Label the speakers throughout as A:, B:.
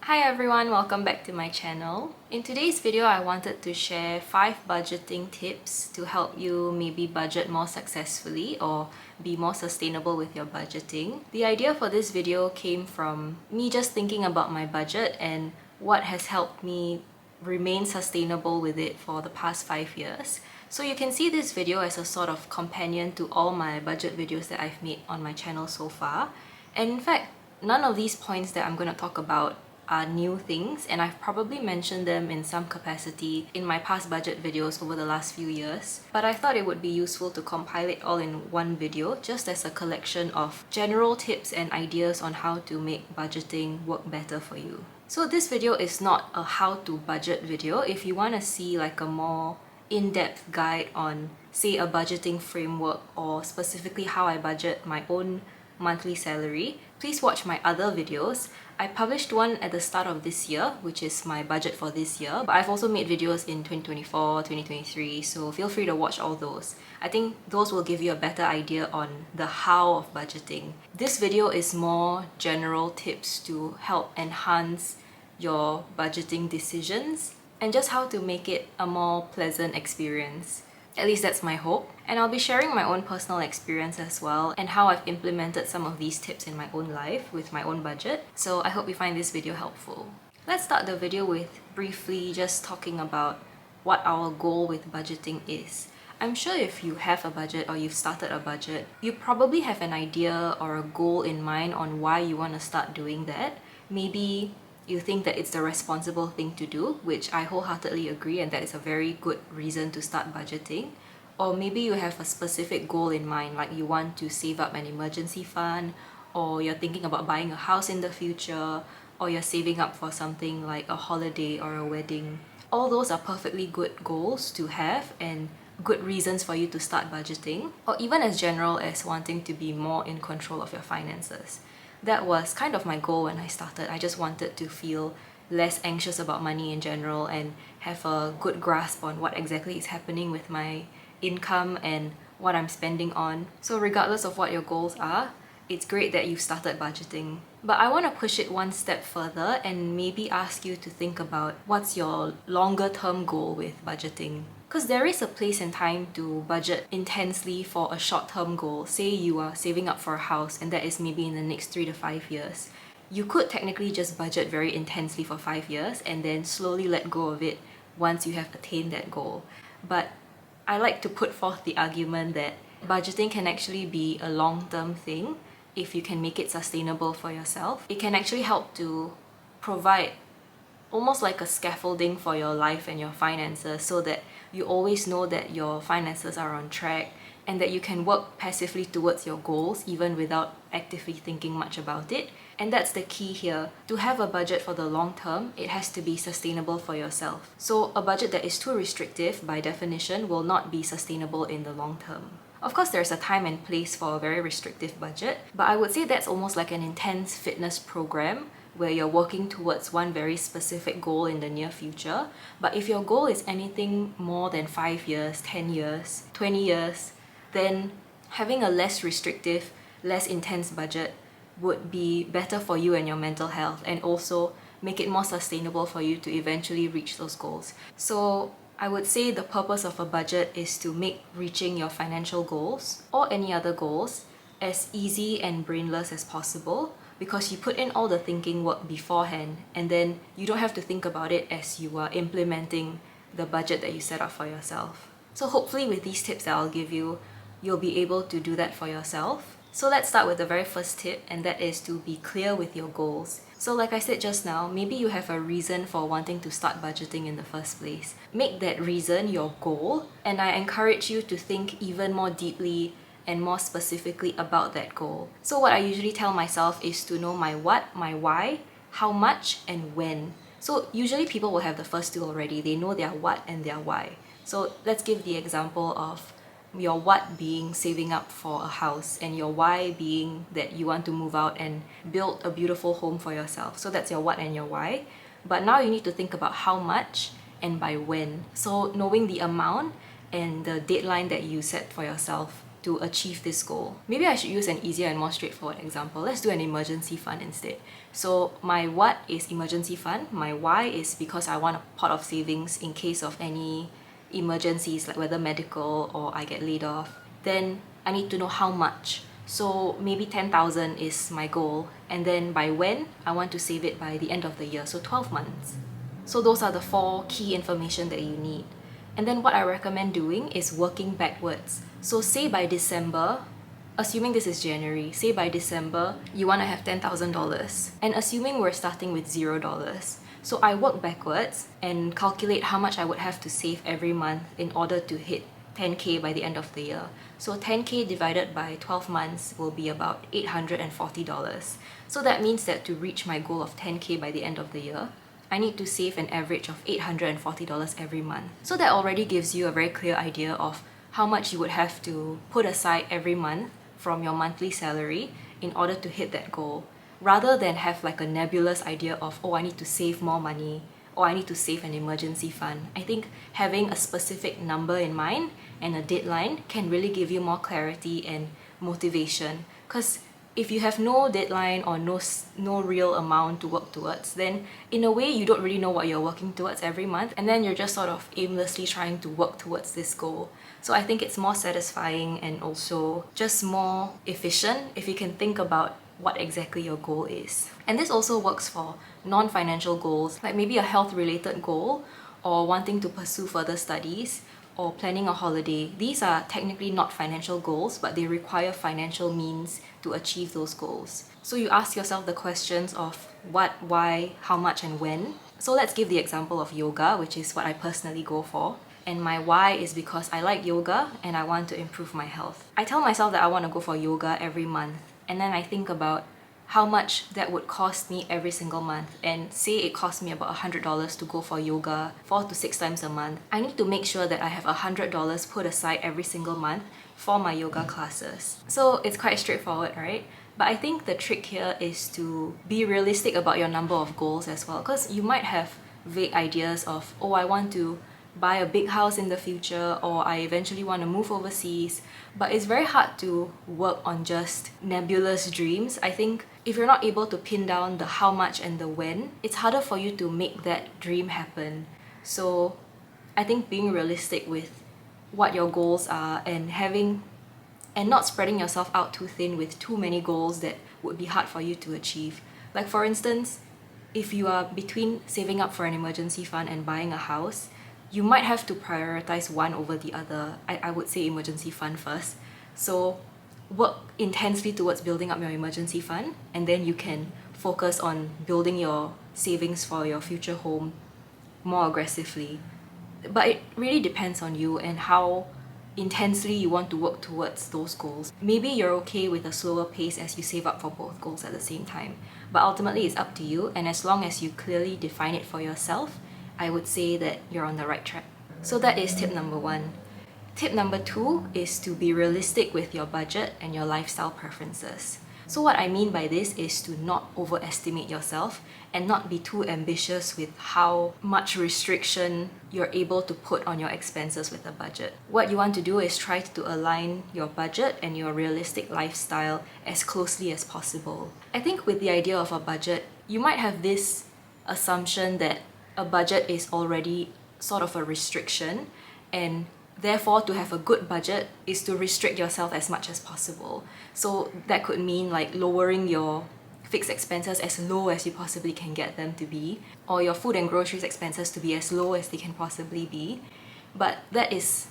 A: Hi everyone, welcome back to my channel. In today's video, I wanted to share 5 budgeting tips to help you maybe budget more successfully or be more sustainable with your budgeting. The idea for this video came from me just thinking about my budget and what has helped me remain sustainable with it for the past 5 years. So you can see this video as a sort of companion to all my budget videos that I've made on my channel so far. And in fact, none of these points that I'm going to talk about are new things, and I've probably mentioned them in some capacity in my past budget videos over the last few years. But I thought it would be useful to compile it all in one video just as a collection of general tips and ideas on how to make budgeting work better for you. So this video is not a how to budget video. If you want to see like a more in-depth guide on, say, a budgeting framework or specifically how I budget my own monthly salary, please watch my other videos. I published one at the start of this year, which is my budget for this year, but I've also made videos in 2024, 2023, so feel free to watch all those. I think those will give you a better idea on the how of budgeting. This video is more general tips to help enhance your budgeting decisions and just how to make it a more pleasant experience. At least that's my hope. And I'll be sharing my own personal experience as well and how I've implemented some of these tips in my own life with my own budget. So I hope you find this video helpful. Let's start the video with briefly just talking about what our goal with budgeting is. I'm sure if you have a budget or you've started a budget, you probably have an idea or a goal in mind on why you want to start doing that. Maybe you think that it's the responsible thing to do, which I wholeheartedly agree, and that is a very good reason to start budgeting. Or maybe you have a specific goal in mind, like you want to save up an emergency fund, or you're thinking about buying a house in the future, or you're saving up for something like a holiday or a wedding. All those are perfectly good goals to have and good reasons for you to start budgeting, or even as general as wanting to be more in control of your finances. That was kind of my goal when I started. I just wanted to feel less anxious about money in general and have a good grasp on what exactly is happening with my income and what I'm spending on. So regardless of what your goals are, it's great that you've started budgeting. But I want to push it one step further and maybe ask you to think about what's your longer term goal with budgeting. Because there is a place and time to budget intensely for a short-term goal. Say you are saving up for a house and that is maybe in the next 3 to 5 years. You could technically just budget very intensely for 5 years and then slowly let go of it once you have attained that goal. But I like to put forth the argument that budgeting can actually be a long-term thing if you can make it sustainable for yourself. It can actually help to provide almost like a scaffolding for your life and your finances so that you always know that your finances are on track and that you can work passively towards your goals even without actively thinking much about it. And that's the key here. To have a budget for the long term, it has to be sustainable for yourself. So a budget that is too restrictive by definition will not be sustainable in the long term. Of course, there's a time and place for a very restrictive budget, but I would say that's almost like an intense fitness program where you're working towards one very specific goal in the near future. But if your goal is anything more than 5 years, 10 years, 20 years, then having a less restrictive, less intense budget would be better for you and your mental health, and also make it more sustainable for you to eventually reach those goals. So I would say the purpose of a budget is to make reaching your financial goals or any other goals as easy and brainless as possible, because you put in all the thinking work beforehand and then you don't have to think about it as you are implementing the budget that you set up for yourself. So hopefully with these tips that I'll give you, you'll be able to do that for yourself. So let's start with the very first tip, and that is to be clear with your goals. So like I said just now, maybe you have a reason for wanting to start budgeting in the first place. Make that reason your goal, and I encourage you to think even more deeply and more specifically about that goal. So what I usually tell myself is to know my what, my why, how much, and when. So usually people will have the first two already. They know their what and their why. So let's give the example of your what being saving up for a house and your why being that you want to move out and build a beautiful home for yourself. So that's your what and your why. But now you need to think about how much and by when. So knowing the amount and the deadline that you set for yourself to achieve this goal? Maybe I should use an easier and more straightforward example. Let's do an emergency fund instead. So my what is emergency fund, my why is because I want a pot of savings in case of any emergencies, like whether medical or I get laid off. Then I need to know how much. So maybe 10,000 is my goal, and then by when I want to save it by the end of the year, so 12 months. So those are the 4 key information that you need. And then what I recommend doing is working backwards. So say by December, assuming this is January, say by December you want to have $10,000, and assuming we're starting with $0. So I work backwards and calculate how much I would have to save every month in order to hit 10K by the end of the year. So 10K divided by 12 months will be about $840. So that means that to reach my goal of 10K by the end of the year, I need to save an average of $840 every month. So that already gives you a very clear idea of how much you would have to put aside every month from your monthly salary in order to hit that goal, rather than have like a nebulous idea of, oh, I need to save more money, or I need to save an emergency fund. I think having a specific number in mind and a deadline can really give you more clarity and motivation. Because if you have no deadline or no real amount to work towards, then in a way you don't really know what you're working towards every month, and then you're just sort of aimlessly trying to work towards this goal. So I think it's more satisfying and also just more efficient if you can think about what exactly your goal is. And this also works for non-financial goals, like maybe a health-related goal, or wanting to pursue further studies, or planning a holiday. These are technically not financial goals, but they require financial means to achieve those goals. So you ask yourself the questions of what, why, how much, and when. So let's give the example of yoga, which is what I personally go for. And my why is because I like yoga and I want to improve my health. I tell myself that I want to go for yoga every month, and then I think about how much that would cost me every single month, and say it costs me about $100 to go for yoga 4 to 6 times a month. I need to make sure that I have $100 put aside every single month for my yoga classes. So it's quite straightforward, right? But I think the trick here is to be realistic about your number of goals as well, because you might have vague ideas of, oh, I want to buy a big house in the future, or I eventually want to move overseas. But it's very hard to work on just nebulous dreams. I think if you're not able to pin down the how much and the when, it's harder for you to make that dream happen. So I think being realistic with what your goals are and not spreading yourself out too thin with too many goals that would be hard for you to achieve. Like for instance, if you are between saving up for an emergency fund and buying a house, you might have to prioritize one over the other. I would say emergency fund first. So work intensely towards building up your emergency fund, and then you can focus on building your savings for your future home more aggressively. But it really depends on you and how intensely you want to work towards those goals. Maybe you're okay with a slower pace as you save up for both goals at the same time. But ultimately it's up to you, and as long as you clearly define it for yourself, I would say that you're on the right track. So that is tip number 1. Tip number 2 is to be realistic with your budget and your lifestyle preferences. So what I mean by this is to not overestimate yourself and not be too ambitious with how much restriction you're able to put on your expenses with a budget. What you want to do is try to align your budget and your realistic lifestyle as closely as possible. I think with the idea of a budget, you might have this assumption that a budget is already sort of a restriction, and therefore to have a good budget is to restrict yourself as much as possible. So that could mean like lowering your fixed expenses as low as you possibly can get them to be, or your food and groceries expenses to be as low as they can possibly be. But that's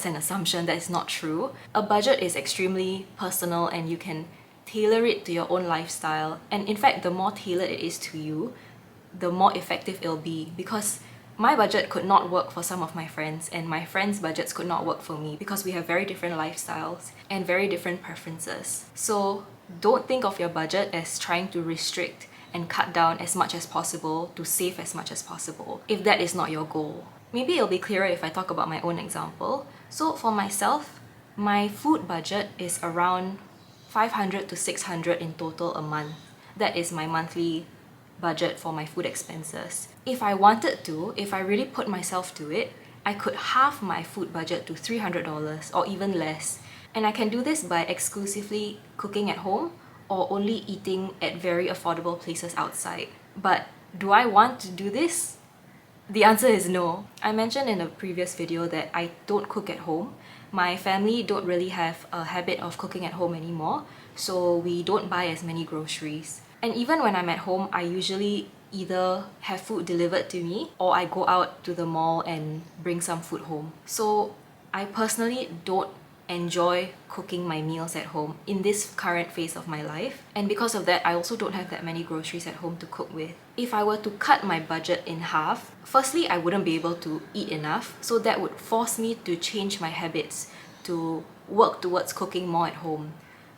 A: an assumption. That is not true. A budget is extremely personal, and you can tailor it to your own lifestyle. And in fact, the more tailored it is to you, the more effective it'll be, because my budget could not work for some of my friends, and my friends' budgets could not work for me, because we have very different lifestyles and very different preferences. So don't think of your budget as trying to restrict and cut down as much as possible to save as much as possible, if that is not your goal. Maybe it'll be clearer if I talk about my own example. So for myself, my food budget is around $500 to $600 in total a month. That is my monthly budget for my food expenses. If I wanted to, if I really put myself to it, I could halve my food budget to $300 or even less, And I can do this by exclusively cooking at home or only eating at very affordable places outside. But do I want to do this? The answer is no. I mentioned in a previous video that I don't cook at home. My family don't really have a habit of cooking at home anymore, so we don't buy as many groceries. And even when I'm at home, I usually either have food delivered to me or I go out to the mall and bring some food home. So I personally don't enjoy cooking my meals at home in this current phase of my life, and because of that I also don't have that many groceries at home to cook with. If I were to cut my budget in half, firstly I wouldn't be able to eat enough, so that would force me to change my habits to work towards cooking more at home.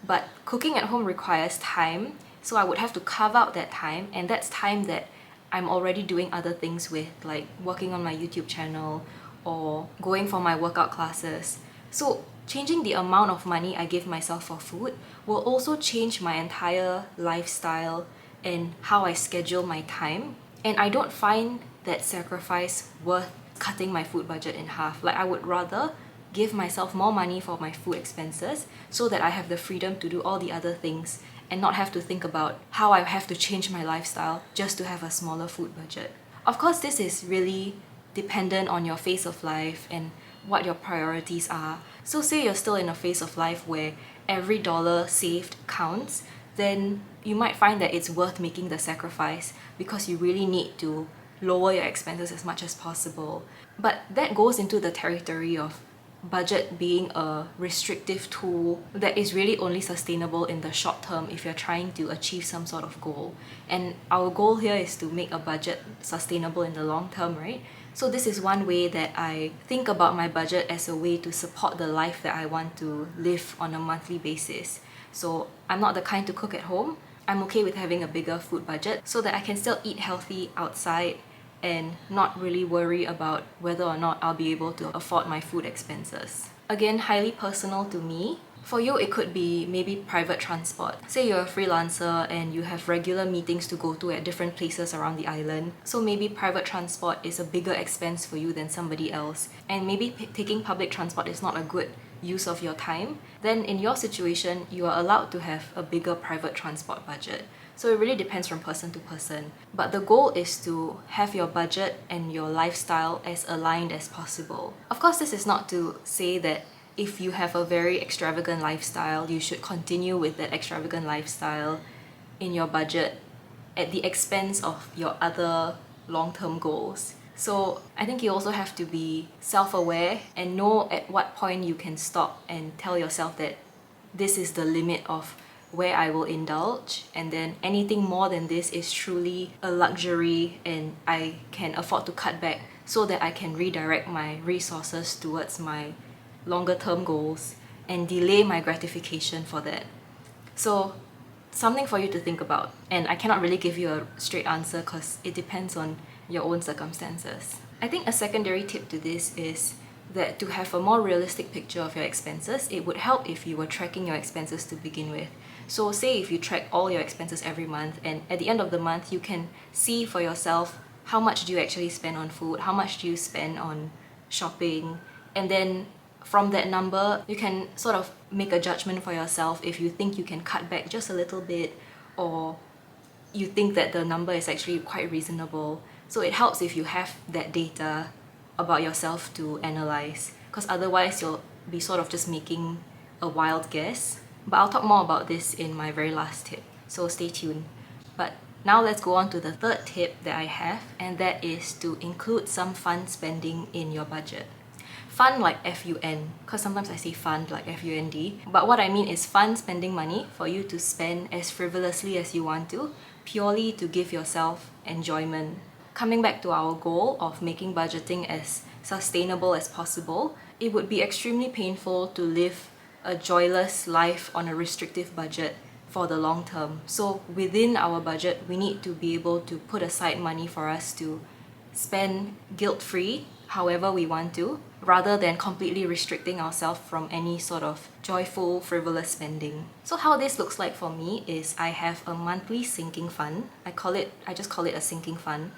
A: But cooking at home requires time, so I would have to carve out that time, and that's time that I'm already doing other things with, like working on my YouTube channel or going for my workout classes. So changing the amount of money I give myself for food will also change my entire lifestyle and how I schedule my time. And I don't find that sacrifice worth cutting my food budget in half. Like, I would rather give myself more money for my food expenses so that I have the freedom to do all the other things and not have to think about how I have to change my lifestyle just to have a smaller food budget. Of course, this is really dependent on your phase of life and what your priorities are. So say you're still in a phase of life where every dollar saved counts, then you might find that it's worth making the sacrifice because you really need to lower your expenses as much as possible. But that goes into the territory of budget being a restrictive tool that is really only sustainable in the short term if you're trying to achieve some sort of goal. And our goal here is to make a budget sustainable in the long term, right? So this is one way that I think about my budget as a way to support the life that I want to live on a monthly basis. So I'm not the kind to cook at home. I'm okay with having a bigger food budget so that I can still eat healthy outside and not really worry about whether or not I'll be able to afford my food expenses. Again, highly personal to me. For you, it could be maybe private transport. Say you're a freelancer and you have regular meetings to go to at different places around the island. So maybe private transport is a bigger expense for you than somebody else. And maybe taking public transport is not a good use of your time. Then in your situation, you are allowed to have a bigger private transport budget. So it really depends from person to person. But the goal is to have your budget and your lifestyle as aligned as possible. Of course, this is not to say that if you have a very extravagant lifestyle, you should continue with that extravagant lifestyle in your budget at the expense of your other long-term goals. So I think you also have to be self-aware and know at what point you can stop and tell yourself that this is the limit of where I will indulge, and then anything more than this is truly a luxury and I can afford to cut back so that I can redirect my resources towards my longer term goals and delay my gratification for that. So something for you to think about, and I cannot really give you a straight answer because it depends on your own circumstances. I think a secondary tip to this is that to have a more realistic picture of your expenses, it would help if you were tracking your expenses to begin with. So say if you track all your expenses every month, and at the end of the month you can see for yourself how much do you actually spend on food, how much do you spend on shopping, and then from that number you can sort of make a judgment for yourself if you think you can cut back just a little bit or you think that the number is actually quite reasonable. So it helps if you have that data about yourself to analyze, because otherwise you'll be sort of just making a wild guess. But I'll talk more about this in my very last tip, so stay tuned. But now let's go on to the third tip that I have, and that is to include some fun spending in your budget. Fun like F-U-N, because sometimes I say fund like F-U-N-D, but what I mean is fun spending money for you to spend as frivolously as you want to, purely to give yourself enjoyment. Coming back to our goal of making budgeting as sustainable as possible, it would be extremely painful to live a joyless life on a restrictive budget for the long term. So within our budget, we need to be able to put aside money for us to spend guilt-free however we want to, rather than completely restricting ourselves from any sort of joyful, frivolous spending. So how this looks like for me is I have a monthly sinking fund. I just call it a sinking fund.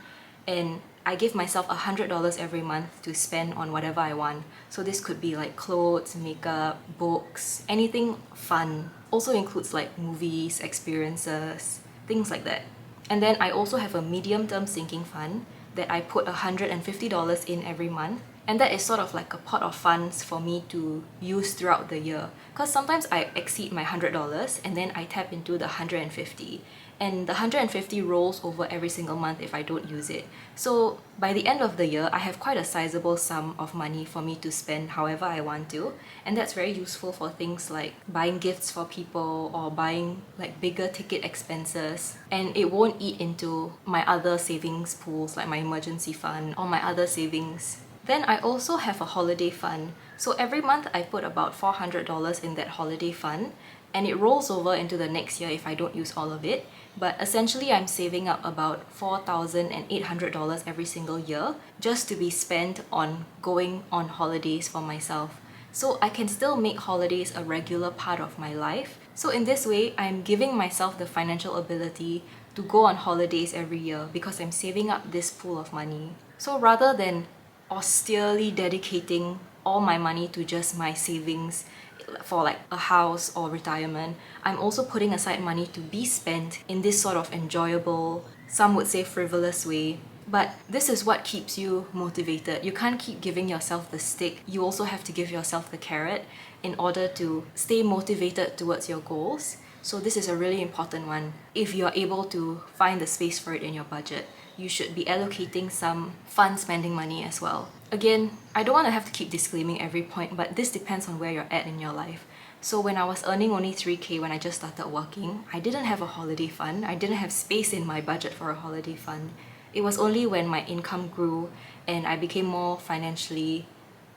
A: And I give myself $100 every month to spend on whatever I want. So this could be like clothes, makeup, books, anything fun. Also includes like movies, experiences, things like that. And then I also have a medium-term sinking fund that I put $150 in every month. And that is sort of like a pot of funds for me to use throughout the year. Because sometimes I exceed my $100 and then I tap into the 150. And the 150 rolls over every single month if I don't use it. So by the end of the year, I have quite a sizable sum of money for me to spend however I want to. And that's very useful for things like buying gifts for people or buying like bigger ticket expenses. And it won't eat into my other savings pools like my emergency fund or my other savings. Then I also have a holiday fund. So every month I put about $400 in that holiday fund, and it rolls over into the next year if I don't use all of it. But essentially I'm saving up about $4,800 every single year just to be spent on going on holidays for myself. So I can still make holidays a regular part of my life. So in this way, I'm giving myself the financial ability to go on holidays every year because I'm saving up this pool of money. So rather than austerely dedicating all my money to just my savings for like a house or retirement, I'm also putting aside money to be spent in this sort of enjoyable, some would say frivolous way. But this is what keeps you motivated. You can't keep giving yourself the stick. You also have to give yourself the carrot in order to stay motivated towards your goals. So this is a really important one. If you're able to find the space for it in your budget, you should be allocating some fun spending money as well. Again, I don't want to have to keep disclaiming every point, but this depends on where you're at in your life. So when I was earning only 3K when I just started working, I didn't have a holiday fund. I didn't have space in my budget for a holiday fund. It was only when my income grew and I became more financially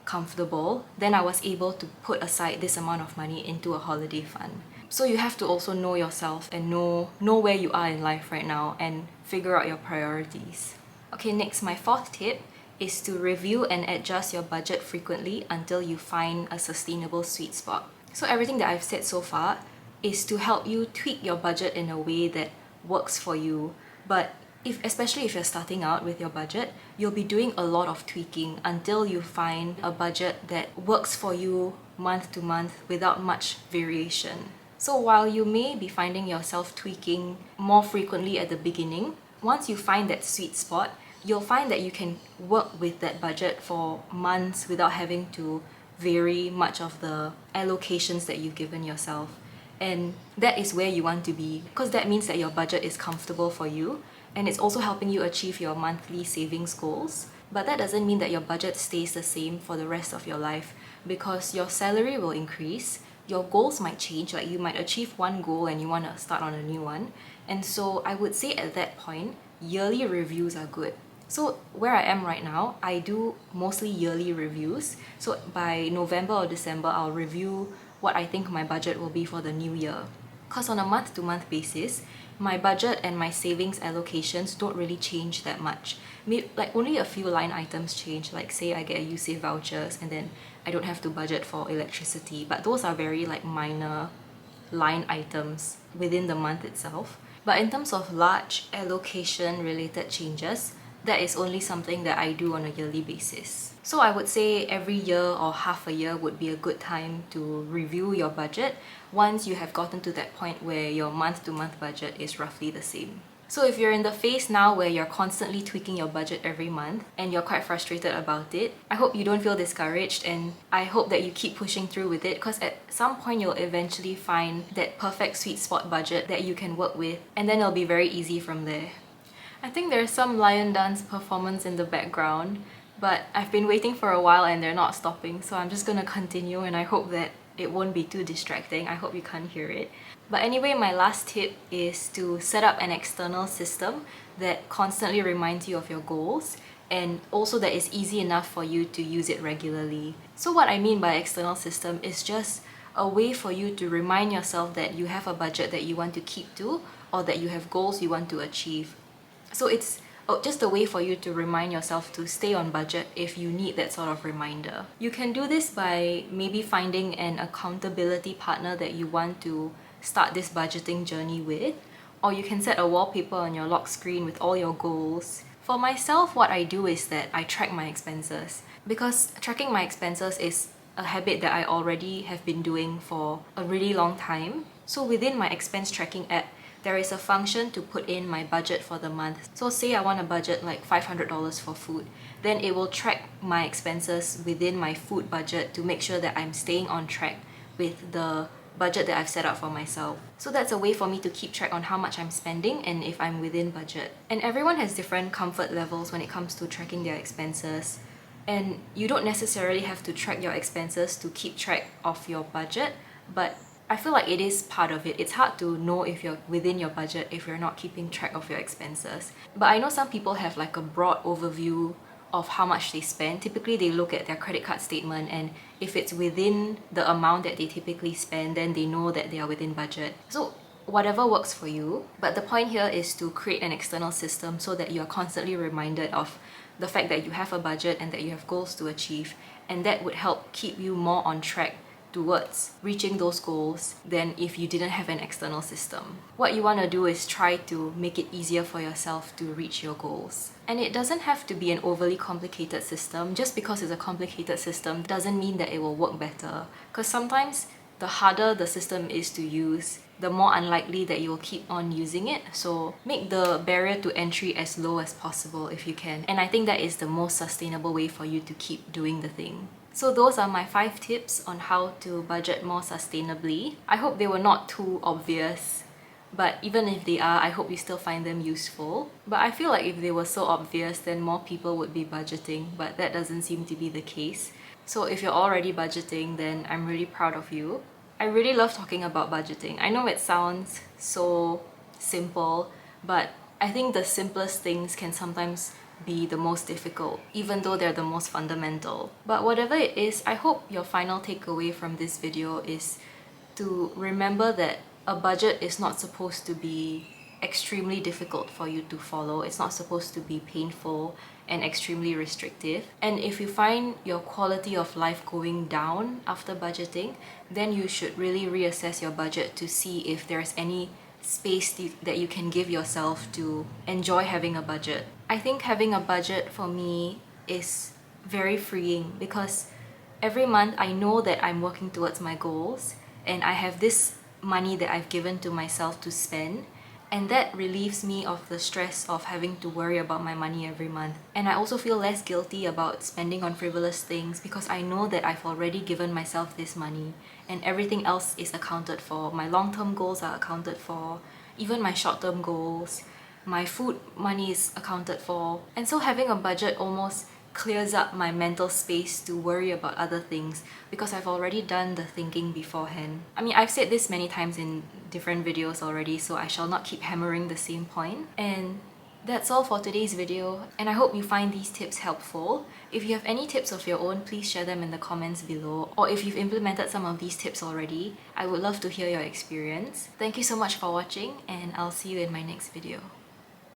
A: comfortable, then I was able to put aside this amount of money into a holiday fund. So you have to also know yourself and know where you are in life right now and figure out your priorities. Okay, next, my fourth tip is to review and adjust your budget frequently until you find a sustainable sweet spot. So everything that I've said so far is to help you tweak your budget in a way that works for you. But especially if you're starting out with your budget, you'll be doing a lot of tweaking until you find a budget that works for you month to month without much variation. So while you may be finding yourself tweaking more frequently at the beginning, once you find that sweet spot, you'll find that you can work with that budget for months without having to vary much of the allocations that you've given yourself. And that is where you want to be, because that means that your budget is comfortable for you and it's also helping you achieve your monthly savings goals. But that doesn't mean that your budget stays the same for the rest of your life, because your salary will increase, your goals might change, like you might achieve one goal and you want to start on a new one. And so I would say at that point, yearly reviews are good. So where I am right now, I do mostly yearly reviews. So by November or December, I'll review what I think my budget will be for the new year. Because on a month-to-month basis, my budget and my savings allocations don't really change that much. Like only a few line items change, like say I get a USave vouchers and then I don't have to budget for electricity, but those are very like minor line items within the month itself. But in terms of large allocation related changes, that is only something that I do on a yearly basis. So I would say every year or half a year would be a good time to review your budget once you have gotten to that point where your month-to-month budget is roughly the same. So if you're in the phase now where you're constantly tweaking your budget every month and you're quite frustrated about it, I hope you don't feel discouraged, and I hope that you keep pushing through with it, because at some point you'll eventually find that perfect sweet spot budget that you can work with, and then it'll be very easy from there. I think there's some lion dance performance in the background, but I've been waiting for a while and they're not stopping, so I'm just gonna continue and I hope that it won't be too distracting. I hope you can't hear it. But anyway, my last tip is to set up an external system that constantly reminds you of your goals, and also that is easy enough for you to use it regularly. So what I mean by external system is just a way for you to remind yourself that you have a budget that you want to keep to, or that you have goals you want to achieve. So it's just a way for you to remind yourself to stay on budget if you need that sort of reminder. You can do this by maybe finding an accountability partner that you want to start this budgeting journey with, or you can set a wallpaper on your lock screen with all your goals. For myself, what I do is that I track my expenses, because tracking my expenses is a habit that I already have been doing for a really long time. So within my expense tracking app, there is a function to put in my budget for the month. So say I want to budget like $500 for food, then it will track my expenses within my food budget to make sure that I'm staying on track with the budget that I've set up for myself. So that's a way for me to keep track on how much I'm spending and if I'm within budget. And everyone has different comfort levels when it comes to tracking their expenses. And you don't necessarily have to track your expenses to keep track of your budget, but I feel like it is part of it. It's hard to know if you're within your budget if you're not keeping track of your expenses. But I know some people have like a broad overview of how much they spend. Typically, they look at their credit card statement, and if it's within the amount that they typically spend, then they know that they are within budget. So whatever works for you. But the point here is to create an external system so that you are constantly reminded of the fact that you have a budget and that you have goals to achieve, and that would help keep you more on track towards reaching those goals than if you didn't have an external system. What you want to do is try to make it easier for yourself to reach your goals. And it doesn't have to be an overly complicated system. Just because it's a complicated system doesn't mean that it will work better. Because sometimes the harder the system is to use, the more unlikely that you will keep on using it. So make the barrier to entry as low as possible if you can. And I think that is the most sustainable way for you to keep doing the thing. So those are my 5 tips on how to budget more sustainably. I hope they were not too obvious, but even if they are, I hope you still find them useful. But I feel like if they were so obvious, then more people would be budgeting, but that doesn't seem to be the case. So if you're already budgeting, then I'm really proud of you. I really love talking about budgeting. I know it sounds so simple, but I think the simplest things can sometimes be the most difficult, even though they're the most fundamental. But whatever it is, I hope your final takeaway from this video is to remember that a budget is not supposed to be extremely difficult for you to follow. It's not supposed to be painful and extremely restrictive. And if you find your quality of life going down after budgeting, then you should really reassess your budget to see if there's any space that you can give yourself to enjoy having a budget. I think having a budget for me is very freeing, because every month I know that I'm working towards my goals and I have this money that I've given to myself to spend, and that relieves me of the stress of having to worry about my money every month. And I also feel less guilty about spending on frivolous things because I know that I've already given myself this money and everything else is accounted for. My long-term goals are accounted for, even my short-term goals. My food money is accounted for. And so having a budget almost clears up my mental space to worry about other things because I've already done the thinking beforehand. I mean, I've said this many times in different videos already, so I shall not keep hammering the same point. And that's all for today's video, and I hope you find these tips helpful. If you have any tips of your own, please share them in the comments below. Or if you've implemented some of these tips already, I would love to hear your experience. Thank you so much for watching, and I'll see you in my next video.